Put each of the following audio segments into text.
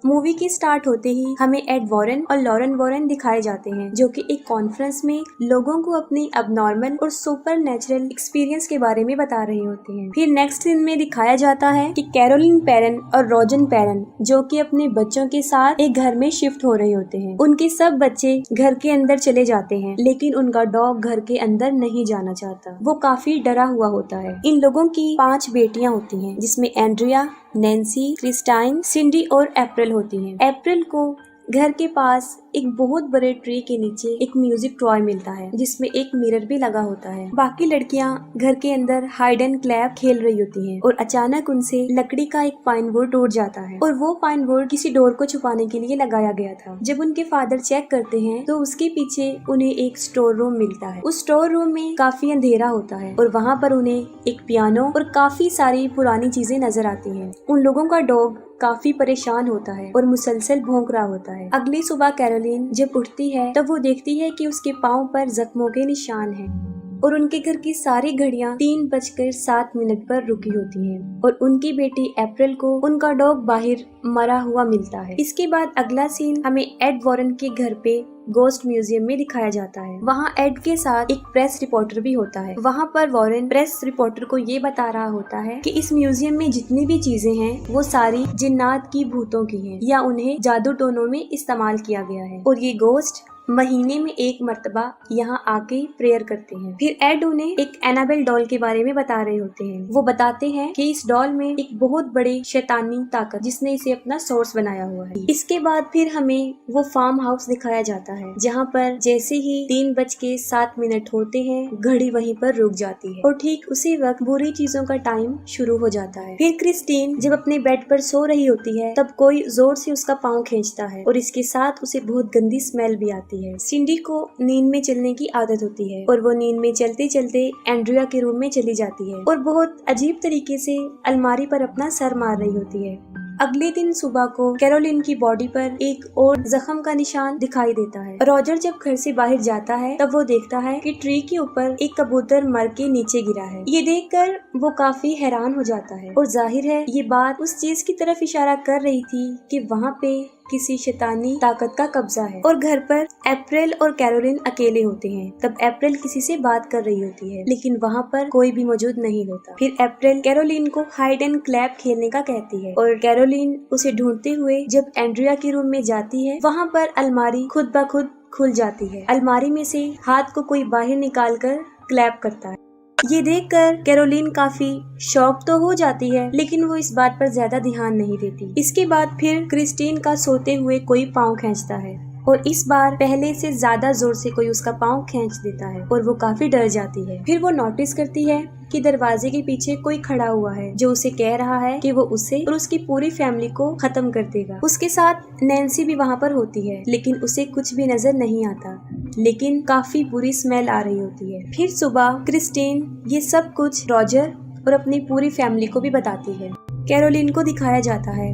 Movie के start होते ही हमें एड वॉरेन और लॉरेन वॉरेन दिखाए जाते हैं, जो कि एक कॉन्फ्रेंस में लोगों को अपनी अबनॉर्मल और सुपर नेचुरल एक्सपीरियंस के बारे में बता रहे होते हैं। फिर नेक्स्ट सीन में दिखाया जाता है कि कैरोलिन पेरेन और रोजन पेरेन, जो कि अपने बच्चों के साथ एक घर में शिफ्ट हो रहे होते हैं। उनके सब बच्चे घर के अंदर चले जाते हैं, लेकिन उनका डॉग घर के अंदर नहीं जाना चाहता। वो काफी डरा हुआ होता है। इन लोगों की 5 बेटियां होती हैं, जिसमें एंड्रिया, नैन्सी, क्रिस्टाइन, सिंडी और अप्रैल होती हैं। अप्रैल को घर के पास एक बहुत बड़े ट्री के नीचे एक म्यूजिक टॉय मिलता है, जिसमें एक मिरर भी लगा होता है। बाकी लड़कियां घर के अंदर हाइड एंड क्लैप खेल रही होती हैं और अचानक उनसे लकड़ी का एक पाइन बोर्ड टूट जाता है और वो पाइन बोर्ड किसी डोर को छुपाने के लिए लगाया गया था। जब उनके फादर चेक करते हैं तो उसके पीछे उन्हें एक स्टोर रूम मिलता है। उस स्टोर रूम में काफी अंधेरा होता है और वहाँ पर उन्हें एक पियानो और काफी सारी पुरानी चीजें नजर आती हैं। उन लोगों का डॉग काफी परेशान होता है और मुसलसल भौंक रहा होता है। अगली सुबह कैरोलिन जब उठती है तब वो देखती है कि उसके पाँव पर जख्मों के निशान हैं और उनके घर की सारी घड़ियां 3:07 पर रुकी होती हैं और उनकी बेटी अप्रैल को उनका डॉग बाहर मरा हुआ मिलता है। इसके बाद अगला सीन हमें एड वॉरेन के घर पे गोस्ट म्यूजियम में दिखाया जाता है। वहाँ एड के साथ एक प्रेस रिपोर्टर भी होता है। वहाँ पर वॉरेन प्रेस रिपोर्टर को ये बता रहा होता है कि इस म्यूजियम में जितनी भी चीजें हैं वो सारी जिन्नात की भूतों की हैं या उन्हें जादू टोनों में इस्तेमाल किया गया है और ये गोस्ट महीने में एक मर्तबा यहाँ आके प्रेयर करते हैं। फिर एड उन्हें एक एनाबेल डॉल के बारे में बता रहे होते हैं। वो बताते हैं कि इस डॉल में एक बहुत बड़ी शैतानी ताकत जिसने इसे अपना सोर्स बनाया हुआ है। इसके बाद फिर हमें वो फार्म हाउस दिखाया जाता है, जहाँ पर जैसे ही 3:07 होते हैं घड़ी वहीं पर रुक जाती है और ठीक उसी वक्त बुरी चीजों का टाइम शुरू हो जाता है। फिर क्रिस्टीन जब अपने बेड पर सो रही होती है तब कोई जोर से उसका पाँव खींचता है और इसके साथ उसे बहुत गंदी स्मेल भी आती है। सिंडी को नींद में चलने की आदत होती है और वो नींद में चलते चलते एंड्रिया के रूम में चली जाती है और बहुत अजीब तरीके से अलमारी पर अपना सर मार रही होती है। अगले दिन सुबह को कैरोलिन की बॉडी पर एक और जख्म का निशान दिखाई देता है। रॉजर जब घर से बाहर जाता है तब वो देखता है कि ट्री के ऊपर एक कबूतर मर के नीचे गिरा है। ये देखकर वो काफी हैरान हो जाता है और जाहिर है ये बात उस चीज की तरफ इशारा कर रही थी कि वहाँ पे किसी शैतानी ताकत का कब्जा है। और घर पर अप्रैल और कैरोलिन अकेले होते हैं। तब अप्रैल किसी से बात कर रही होती है, लेकिन वहाँ पर कोई भी मौजूद नहीं होता। फिर अप्रैल कैरोलिन को हाइड एंड क्लैप खेलने का कहती है और कैरोलिन उसे ढूंढते हुए जब एंड्रिया के रूम में जाती है, वहाँ पर अलमारी खुद ब खुद खुल जाती है। अलमारी में से हाथ को कोई बाहर निकाल कर क्लैप करता है। ये देखकर कैरोलिन काफी शॉक तो हो जाती है, लेकिन वो इस बात पर ज्यादा ध्यान नहीं देती। इसके बाद फिर क्रिस्टीन का सोते हुए कोई पाँव खींचता है और इस बार पहले से ज्यादा जोर से कोई उसका पाँव खींच देता है और वो काफी डर जाती है। फिर वो नोटिस करती है कि दरवाजे के पीछे कोई खड़ा हुआ है जो उसे कह रहा है कि वो उसे और उसकी पूरी फैमिली को खत्म कर देगा। उसके साथ नैन्सी भी वहाँ पर होती है, लेकिन उसे कुछ भी नजर नहीं आता, लेकिन काफी बुरी स्मेल आ रही होती है। फिर सुबह क्रिस्टीन ये सब कुछ रॉजर और अपनी पूरी फैमिली को भी बताती है। कैरोलिन को दिखाया जाता है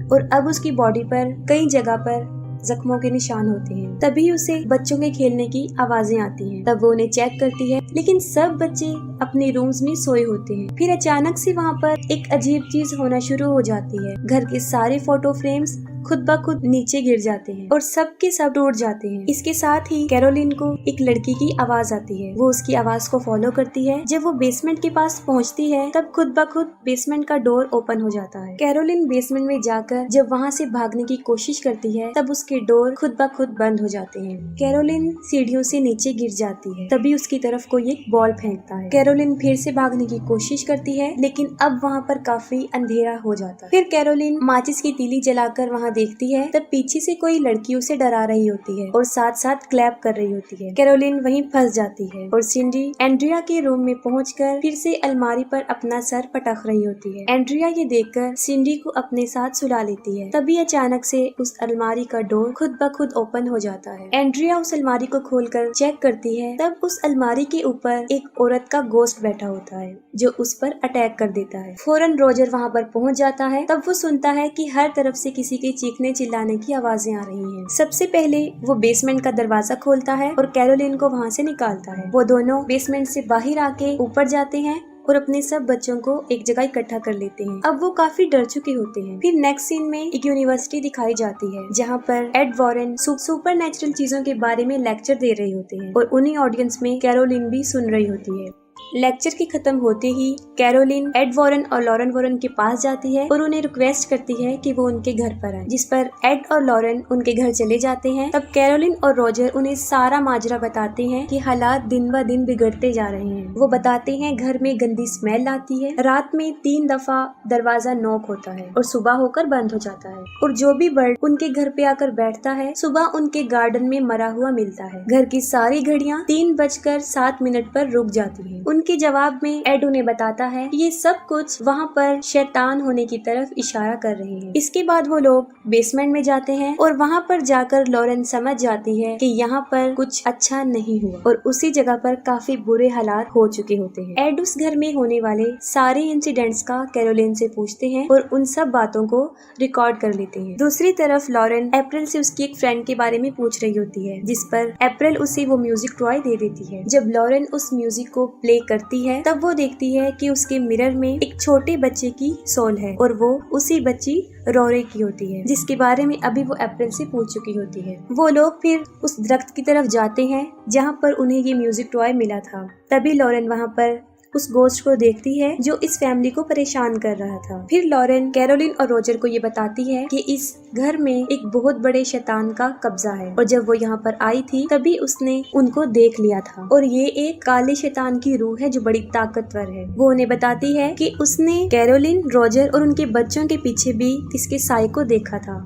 और अब उसकी बॉडी पर कई जगह पर जख्मों के निशान होते हैं। तभी उसे बच्चों के खेलने की आवाजें आती हैं। तब वो उन्हें चेक करती है, लेकिन सब बच्चे अपने रूम्स में सोए होते हैं। फिर अचानक से वहाँ पर एक अजीब चीज होना शुरू हो जाती है। घर के सारे फोटो फ्रेम्स खुद ब खुद नीचे गिर जाते हैं और सब के सब टूट जाते हैं। इसके साथ ही कैरोलिन को एक लड़की की आवाज आती है। वो उसकी आवाज को फॉलो करती है। जब वो बेसमेंट के पास पहुँचती है तब खुद ब खुद बेसमेंट का डोर ओपन हो जाता है। कैरोलिन बेसमेंट में जाकर जब वहाँ से भागने की कोशिश करती है तब उसके डोर खुद ब खुद बंद हो जाते हैं। कैरोलिन सीढ़ियों से नीचे गिर जाती है। तभी उसकी तरफ कोई एक बॉल फेंकता है। कैरोलिन फिर से भागने की कोशिश करती है, लेकिन अब वहाँ पर काफी अंधेरा हो जाता है। फिर कैरोलिन माचिस की तीली जलाकर वहाँ देखती है, तब पीछे से कोई लड़की उसे डरा रही होती है और साथ साथ क्लैप कर रही होती है। कैरोलिन वहीं फंस जाती है और सिंडी एंड्रिया के रूम में पहुंचकर फिर से अलमारी पर अपना सर पटक रही होती है। एंड्रिया ये देखकर सिंडी को अपने साथ सुला लेती है। तभी अचानक से उस अलमारी का डोर खुद ब खुद ओपन हो जाता है। एंड्रिया उस अलमारी को खोलकर चेक करती है, तब उस अलमारी के ऊपर एक औरत का गोश्त बैठा होता है जो उस पर अटैक कर देता है। फौरन रॉजर वहाँ पर पहुँच जाता है। तब वो सुनता है कि हर तरफ से किसी के चीखने चिल्लाने की आवाजें आ रही हैं। सबसे पहले वो बेसमेंट का दरवाजा खोलता है और कैरोलिन को वहाँ से निकालता है। वो दोनों बेसमेंट से बाहर आके ऊपर जाते हैं और अपने सब बच्चों को एक जगह इकट्ठा कर लेते हैं। अब वो काफी डर चुके होते हैं। फिर नेक्स्ट सीन में एक यूनिवर्सिटी दिखाई जाती है जहाँ पर एड वॉरेन सुपर नेचुरल चीजों के बारे में लेक्चर दे रहे होते हैं और उन्हीं ऑडियंस में कैरोलिन भी सुन रही होती है। लेक्चर के खत्म होते ही कैरोलिन एड वॉरेन और लॉरेन वॉरेन के पास जाती है और उन्हें रिक्वेस्ट करती है कि वो उनके घर पर आए, जिस पर एड और लॉरेन उनके घर चले जाते हैं। तब कैरोलिन और रॉजर उन्हें सारा माजरा बताते हैं कि हालात दिन ब दिन बिगड़ते जा रहे हैं। वो बताते हैं घर में गंदी स्मेल आती है, रात में 3 दफा दरवाजा नॉक होता है और सुबह होकर बंद हो जाता है, और जो भी बर्ड उनके घर पे आकर बैठता है सुबह उनके गार्डन में मरा हुआ मिलता है। घर की सारी घड़ियां 3:07 पर रुक जाती है। उनके जवाब में एड उन्हें बताता है कि ये सब कुछ वहाँ पर शैतान होने की तरफ इशारा कर रहे हैं। इसके बाद वो लोग बेसमेंट में जाते हैं और वहाँ पर जाकर लॉरेन समझ जाती है कि यहाँ पर कुछ अच्छा नहीं हुआ और उसी जगह पर काफी बुरे हालात हो चुके होते हैं। एड उस घर में होने वाले सारे इंसिडेंट्स का कैरोलिन से पूछते हैं और उन सब बातों को रिकॉर्ड कर लेते हैं। दूसरी तरफ लॉरेन अप्रैल से उसकी एक फ्रेंड के बारे में पूछ रही होती है, जिस पर अप्रैल उसे वो म्यूजिक टॉय दे देती है। जब लॉरेन उस म्यूजिक को प्ले करती है तब वो देखती है कि उसके मिरर में एक छोटे बच्चे की सोल है और वो उसी बच्ची रोरे की होती है, जिसके बारे में अभी वो अप्रैल से पूछ चुकी होती है। वो लोग फिर उस दरख्त की तरफ जाते हैं जहाँ पर उन्हें ये म्यूजिक टॉय मिला था। तभी लॉरेन वहाँ पर उस गोस्ट को देखती है जो इस फैमिली को परेशान कर रहा था। फिर लॉरेन कैरोलिन और रॉजर को ये बताती है कि इस घर में एक बहुत बड़े शैतान का कब्जा है और जब वो यहाँ पर आई थी तभी उसने उनको देख लिया था और ये एक काले शैतान की रूह है जो बड़ी ताकतवर है। वो उन्हें बताती है कि उसने कैरोलिन, रॉजर और उनके बच्चों के पीछे भी इसके साए को देखा था।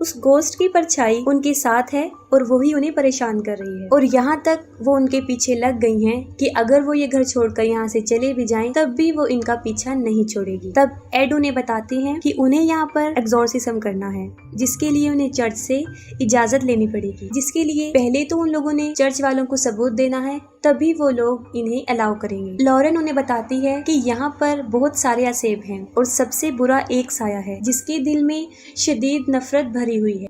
उस गोस्ट की परछाई उनके साथ है और वही उन्हें परेशान कर रही है और यहाँ तक वो उनके पीछे लग गई हैं कि अगर वो ये घर छोड़कर यहाँ से चले भी जाएं तब भी वो इनका पीछा नहीं छोड़ेगी। तब एड उन्हें बताते हैं कि उन्हें यहाँ पर एक्सॉर्सिज्म करना है, जिसके लिए उन्हें चर्च से इजाजत लेनी पड़ेगी, जिसके लिए पहले तो उन लोगों ने चर्च वालों को सबूत देना है, तभी वो लोग इन्हें अलाउ करेंगे। लॉरेन उन्हें बताती है कि यहाँ पर बहुत सारे असेब हैं और सबसे बुरा एक साया है जिसके दिल में शदीद नफरत भरी हुई है।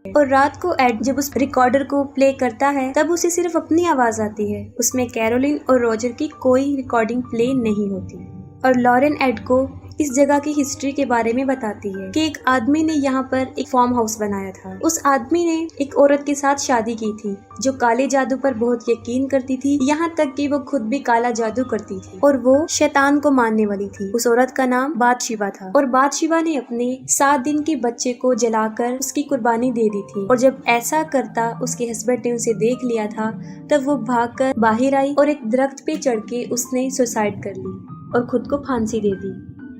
और रात को एड जब उस रिकॉर्डर को प्ले करता है तब उसे सिर्फ अपनी आवाज आती है, उसमें कैरोलिन और रॉजर की कोई रिकॉर्डिंग प्ले नहीं होती। और लॉरेन एड को इस जगह की हिस्ट्री के बारे में बताती है कि एक आदमी ने यहाँ पर एक फार्म हाउस बनाया था। उस आदमी ने एक औरत के साथ शादी की थी जो काले जादू पर बहुत यकीन करती थी, यहाँ तक कि वो खुद भी काला जादू करती थी और वो शैतान को मानने वाली थी। उस औरत का नाम बादशिबा था और बादशिबा ने अपने 7 दिन के बच्चे को जलाकर उसकी कुर्बानी दे दी थी और जब ऐसा करता उसके हस्बैंड ने उसे देख लिया था तब वो भागकर बाहर आई और एक दरख्त पे चढ़ के उसने सुसाइड कर ली और खुद को फांसी दे दी।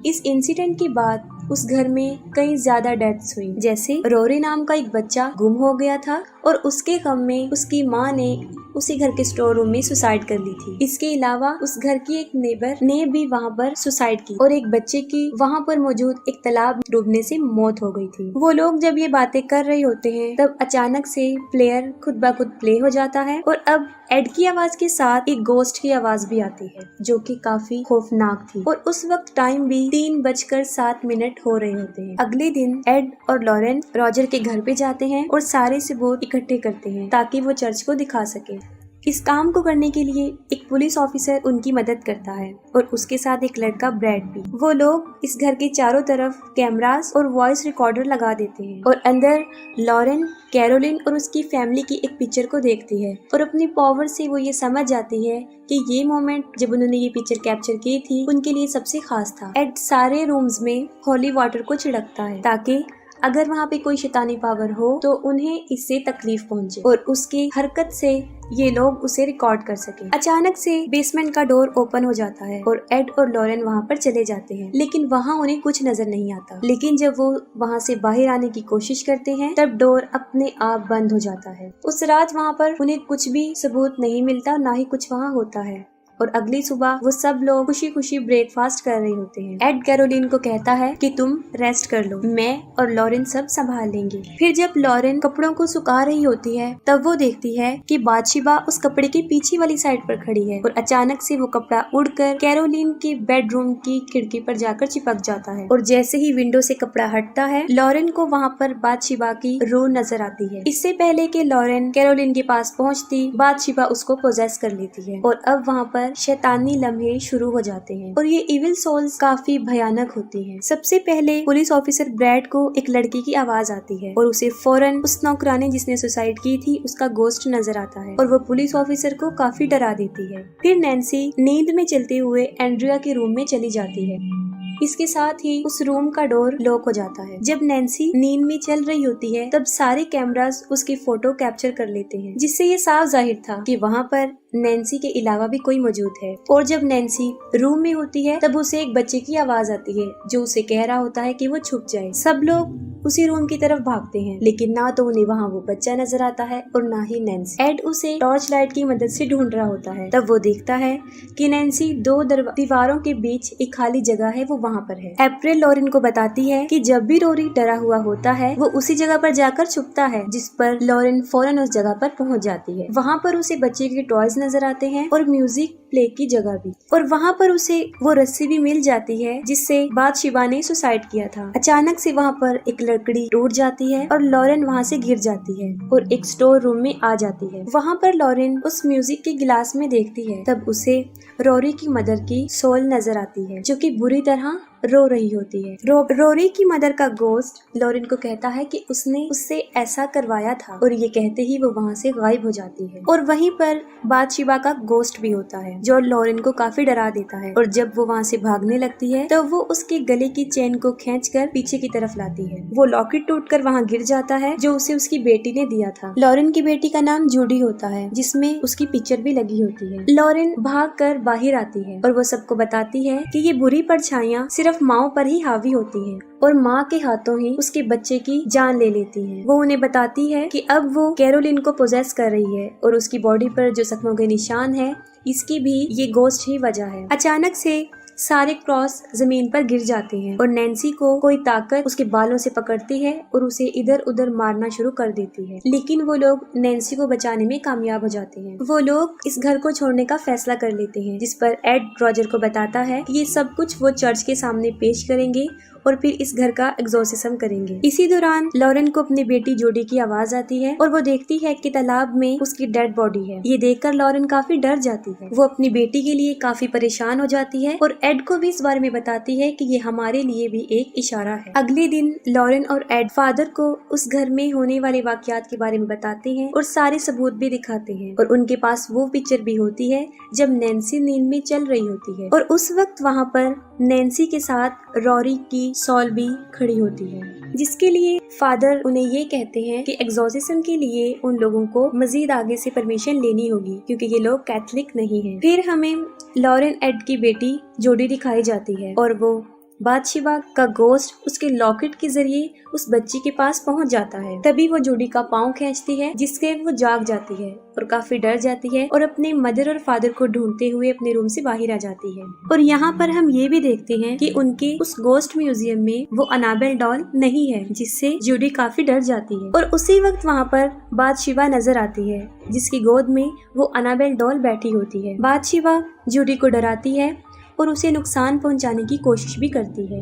इस इंसिडेंट के बाद उस घर में कई ज्यादा डेथ्स हुई, जैसे रोरी नाम का एक बच्चा गुम हो गया था और उसके गम में उसकी माँ ने उसी घर के स्टोर रूम में सुसाइड कर ली थी। इसके अलावा उस घर की एक नेबर ने भी वहाँ पर सुसाइड की और एक बच्चे की वहाँ पर मौजूद एक तालाब डूबने से मौत हो गई थी। वो लोग जब ये बातें कर रहे होते हैं तब अचानक से प्लेयर खुद ब खुद प्ले हो जाता है और अब एड की आवाज के साथ एक गोस्ट की आवाज भी आती है जो कि काफी खौफनाक थी और उस वक्त टाइम भी 3:07 हो रहे होते हैं। अगले दिन एड और लॉरेन रॉजर के घर पे जाते हैं और सारे सबूत इकट्ठे करते हैं ताकि वो चर्च को दिखा सके। इस काम को करने के लिए एक पुलिस ऑफिसर उनकी मदद करता है और उसके साथ एक लड़का ब्रैड भी। वो लोग इस घर के चारों तरफ कैमरास और वॉइस रिकॉर्डर लगा देते हैं और अंदर लॉरेन, कैरोलिन और उसकी फैमिली की एक पिक्चर को देखती है और अपनी पावर से वो ये समझ जाती है कि ये मोमेंट जब उन्होंने ये पिक्चर कैप्चर की थी उनके लिए सबसे खास था। एड सारे रूम्स में होली वाटर को छिड़कता है ताकि अगर वहाँ पे कोई शैतानी पावर हो तो उन्हें इससे तकलीफ पहुँचे और उसकी हरकत से ये लोग उसे रिकॉर्ड कर सके। अचानक से बेसमेंट का डोर ओपन हो जाता है और एड और लॉरेन वहाँ पर चले जाते हैं, लेकिन वहाँ उन्हें कुछ नजर नहीं आता। लेकिन जब वो वहाँ से बाहर आने की कोशिश करते हैं तब डोर अपने आप बंद हो जाता है। उस रात वहाँ पर उन्हें कुछ भी सबूत नहीं मिलता, ना ही कुछ वहाँ होता है और अगली सुबह वो सब लोग खुशी खुशी ब्रेकफास्ट कर रहे होते हैं। एड कैरोलिन को कहता है कि तुम रेस्ट कर लो, मैं और लॉरेन सब संभाल लेंगे। फिर जब लॉरेन कपड़ों को सुखा रही होती है तब वो देखती है कि बादशिबा उस कपड़े की पीछे वाली साइड पर खड़ी है और अचानक से वो कपड़ा उड़कर कैरोलिन के बेडरूम की खिड़की पर जाकर चिपक जाता है और जैसे ही विंडो से कपड़ा हटता है लॉरेन को वहाँ पर बादशिबा की रूह नजर आती है। इससे पहले कि लॉरेन कैरोलिन के पास पहुँचती, बादशिबा उसको पोजेस कर लेती है और अब वहाँ पर पर शैतानी लम्हे शुरू हो जाते हैं और ये इविल सोल्स काफी भयानक होती हैं। सबसे पहले पुलिस ऑफिसर ब्रैड को एक लड़की की आवाज आती है और उसे फौरन उस नौकरानी जिसने सुसाइड की थी उसका गोश्त नजर आता है और वो पुलिस ऑफिसर को काफी डरा देती है। फिर नैन्सी नींद में चलते हुए एंड्रिया के रूम में चली जाती है। इसके साथ ही उस रूम का डोर लॉक हो जाता है। जब नैन्सी नींद में चल रही होती है तब सारे कैमरास उसकी फोटो कैप्चर कर लेते हैं, जिससे ये साफ जाहिर था कि वहाँ पर नैन्सी के अलावा भी कोई मौजूद है। और जब नैन्सी रूम में होती है तब उसे एक बच्चे की आवाज आती है जो उसे कह रहा होता है कि वो छुप जाए। सब लोग उसी रूम की तरफ भागते हैं, लेकिन ना तो उन्हें वहाँ वो बच्चा नजर आता है और ना ही नैन्सी। एड उसे टॉर्च लाइट की मदद से ढूंढ रहा होता है। तब वो देखता है कि नैन्सी दो दीवारों के बीच एक खाली जगह है, वो वहाँ पर है। अप्रैल लॉरेन को बताती है कि जब भी रोरी डरा हुआ होता है वो उसी जगह पर जाकर छुपता है, जिस पर लॉरेन फौरन उस जगह पर पहुँच जाती है। वहाँ पर उसे बच्चे के टॉयज नजर आते हैं और म्यूजिक प्ले की जगह भी, और वहाँ पर उसे वो रस्सी भी मिल जाती है जिससे बादशिबा ने सुसाइड किया था। अचानक से वहाँ पर एक लकड़ी टूट जाती है और लॉरेन वहाँ से गिर जाती है और एक स्टोर रूम में आ जाती है। वहाँ पर लॉरेन उस म्यूजिक के गिलास में देखती है, तब उसे रोरी की मदर की सोल नजर आती है जो कि बुरी तरह रो रही होती है। रोरी की मदर का गोस्ट लॉरेन को कहता है कि उसने उससे ऐसा करवाया था और ये कहते ही वो वहाँ से गायब हो जाती है। और वहीं पर बादशिबा का गोस्ट भी होता है जो लॉरेन को काफी डरा देता है, और जब वो वहाँ से भागने लगती है तो वो उसके गले की चेन को खींचकर पीछे की तरफ लाती है। वो लॉकेट टूटकर वहाँ गिर जाता है जो उसे उसकी बेटी ने दिया था। लॉरेन की बेटी का नाम जूडी होता है जिसमें उसकी पिक्चर भी लगी होती है। लॉरेन भागकर बाहर आती है और वो सबको बताती है कि ये बुरी परछाइयाँ सिर्फ माँ पर ही हावी होती हैं और माँ के हाथों ही उसके बच्चे की जान ले लेती हैं। वो उन्हें बताती है कि अब वो कैरोलिन को पोजेस कर रही है और उसकी बॉडी पर जो जख्मों के निशान है इसकी भी ये गोस्ट ही वजह है। अचानक से सारे क्रॉस जमीन पर गिर जाते हैं और नैन्सी को कोई ताकत उसके बालों से पकड़ती है और उसे इधर उधर मारना शुरू कर देती है, लेकिन वो लोग नैन्सी को बचाने में कामयाब हो जाते हैं। वो लोग इस घर को छोड़ने का फैसला कर लेते हैं, जिस पर एड रॉजर को बताता है कि ये सब कुछ वो चर्च के सामने पेश करेंगे और फिर इस घर का एग्जॉर्सिज्म करेंगे। इसी दौरान लॉरेन को अपनी बेटी जोडी की आवाज आती है और वो देखती है कि तालाब में उसकी डेड बॉडी है। ये देखकर लॉरेन काफी डर जाती है। वो अपनी बेटी के लिए काफी परेशान हो जाती है और एड को भी इस बारे में बताती है कि ये हमारे लिए भी एक इशारा है। अगले दिन लॉरेन और एड फादर को उस घर में होने वाले वाकयात के बारे में बताते हैं और सारे सबूत भी दिखाते हैं, और उनके पास वो पिक्चर भी होती है जब नैन्सी नींद में चल रही होती है और उस वक्त वहाँ पर नैन्सी के साथ रोरी की सॉल भी खड़ी होती है, जिसके लिए फादर उन्हें ये कहते हैं कि एग्जॉर्सिज्म के लिए उन लोगों को मजीद आगे से परमिशन लेनी होगी क्योंकि ये लोग कैथलिक नहीं हैं। फिर हमें लॉरेन एड की बेटी जोडी दिखाई जाती है और वो बादशिबा का गोस्ट उसके लॉकेट के जरिए उस बच्ची के पास पहुंच जाता है। तभी वो जोडी का पाँव खींचती है जिससे वो जाग जाती है और काफी डर जाती है और अपने मदर और फादर को ढूंढते हुए अपने रूम से बाहर आ जाती है। और यहाँ पर हम ये भी देखते हैं कि उनके उस गोस्ट म्यूजियम में वो अनाबेल डॉल नहीं है, जिससे जोडी काफी डर जाती है। और उसी वक्त वहाँ पर बादशिबा नजर आती है जिसकी गोद में वो अनाबेल डॉल बैठी होती है। बादशिबा जोडी को डराती है और उसे नुकसान पहुंचाने की कोशिश भी करती है,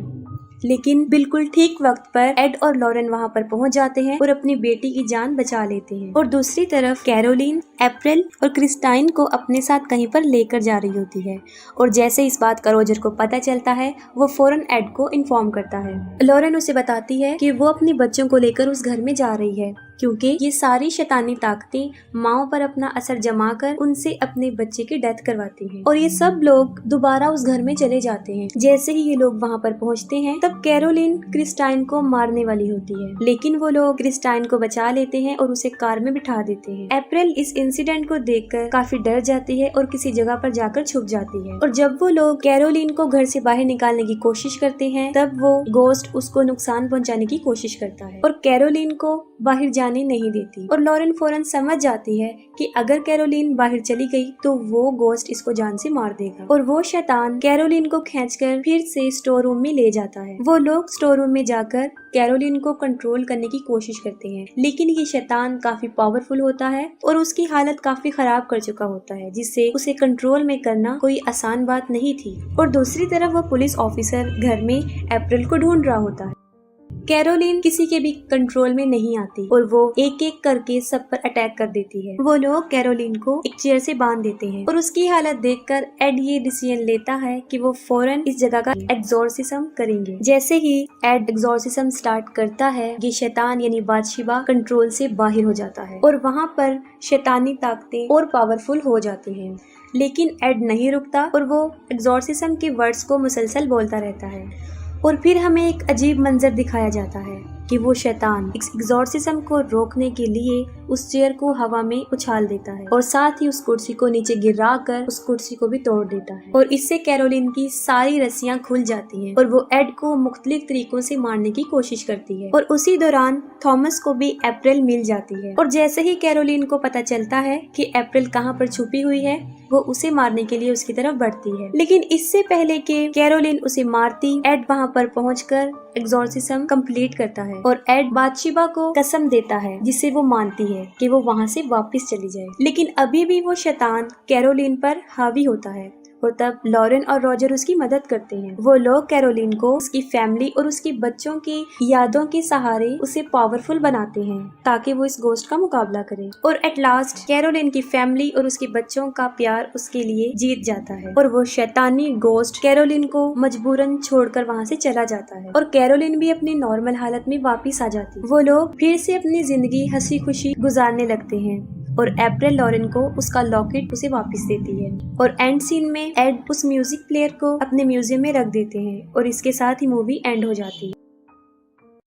लेकिन बिल्कुल ठीक वक्त पर एड और लॉरेन वहां पर पहुंच जाते हैं और अपनी बेटी की जान बचा लेते हैं। और दूसरी तरफ कैरोलिन, अप्रैल और क्रिस्टाइन को अपने साथ कहीं पर लेकर जा रही होती है, और जैसे इस बात का रोजर को पता चलता है वो फौरन एड को इन्फॉर्म करता है। लॉरेन उसे बताती है कि वो अपने बच्चों को लेकर उस घर में जा रही है क्योंकि ये सारी शैतानी ताकतें माओ पर अपना असर जमा कर उनसे अपने बच्चे की डेथ करवाती हैं। और ये सब लोग दोबारा उस घर में चले जाते हैं। जैसे ही ये लोग वहाँ पर पहुँचते हैं तब कैरोलिन क्रिस्टाइन को मारने वाली होती है, लेकिन वो लोग क्रिस्टाइन को बचा लेते हैं और उसे कार में बिठा देते हैं। अप्रैल इस इंसिडेंट को देखकर काफी डर जाती है और किसी जगह पर जाकर छुप जाती है। और जब वो लोग कैरोलिन को घर से बाहर निकालने की कोशिश करते हैं तब वो गोस्ट उसको नुकसान पहुँचाने की कोशिश करता है और कैरोलिन को बाहर जाने नहीं देती। और लॉरेन फौरन समझ जाती है कि अगर कैरोलिन बाहर चली गई तो वो गोस्ट इसको जान से मार देगा, और वो शैतान कैरोलिन को खींचकर फिर से स्टोर रूम में ले जाता है। वो लोग स्टोर रूम में जाकर कैरोलिन को कंट्रोल करने की कोशिश करते हैं, लेकिन ये शैतान काफी पावरफुल होता है और उसकी हालत काफी खराब कर चुका होता है, जिससे उसे कंट्रोल में करना कोई आसान बात नहीं थी। और दूसरी तरफ वो पुलिस ऑफिसर घर में अप्रैल को ढूंढ रहा होता है। कैरोलिन किसी के भी कंट्रोल में नहीं आती और वो एक एक करके सब पर अटैक कर देती है। वो लोग कैरोलिन को एक चेयर से बांध देते हैं और उसकी हालत देखकर एड ये डिसीजन लेता है कि वो फौरन इस जगह का एग्जॉर्सिज्म करेंगे। जैसे ही एड एग्जॉर्सिज्म स्टार्ट करता है, ये शैतान यानी बादशिबा कंट्रोल से बाहर हो जाता है और वहाँ पर शैतानी ताकतें और पावरफुल हो जाती हैं। लेकिन एड नहीं रुकता और वो एग्जॉर्सिज्म के वर्ड्स को मुसलसल बोलता रहता है और फिर हमें एक अजीब मंजर दिखाया जाता है कि वो शैतान इस एग्जॉर्सिज्म को रोकने के लिए उस चेयर को हवा में उछाल देता है और साथ ही उस कुर्सी को नीचे गिरा कर उस कुर्सी को भी तोड़ देता है और इससे कैरोलिन की सारी रस्सियां खुल जाती हैं और वो एड को मुख्तलिफ तरीकों से मारने की कोशिश करती है। और उसी दौरान थॉमस को भी अप्रैल मिल जाती है और जैसे ही कैरोलिन को पता चलता है कि अप्रैल कहाँ पर छुपी हुई है, वो उसे मारने के लिए उसकी तरफ बढ़ती है। लेकिन इससे पहले कि कैरोलिन उसे मारती, एड वहाँ पर पहुंचकर एग्जॉर्सिज्म कंप्लीट करता है और एड बादशिबा को कसम देता है जिससे वो मानती है कि वो वहाँ से वापस चली जाए। लेकिन अभी भी वो शैतान कैरोलिन पर हावी होता है और तब लॉरेन और रॉजर उसकी मदद करते हैं। वो लोग कैरोलिन को उसकी फैमिली और उसके बच्चों की यादों के सहारे उसे पावरफुल बनाते हैं ताकि वो इस गोस्ट का मुकाबला करे। और एट लास्ट कैरोलिन की फैमिली और उसके बच्चों का प्यार उसके लिए जीत जाता है और वो शैतानी गोस्ट कैरोलिन को मजबूरन छोड़कर वहाँ से चला जाता है और कैरोलिन भी अपनी नॉर्मल हालत में वापिस आ जाती है। वो लोग फिर से अपनी जिंदगी हंसी खुशी गुजारने लगते हैं और अप्रैल लॉरेन को उसका लॉकेट उसे वापस देती है और एंड सीन में एड उस म्यूजिक प्लेयर को अपने म्यूजियम में रख देते हैं और इसके साथ ही मूवी एंड हो जाती है।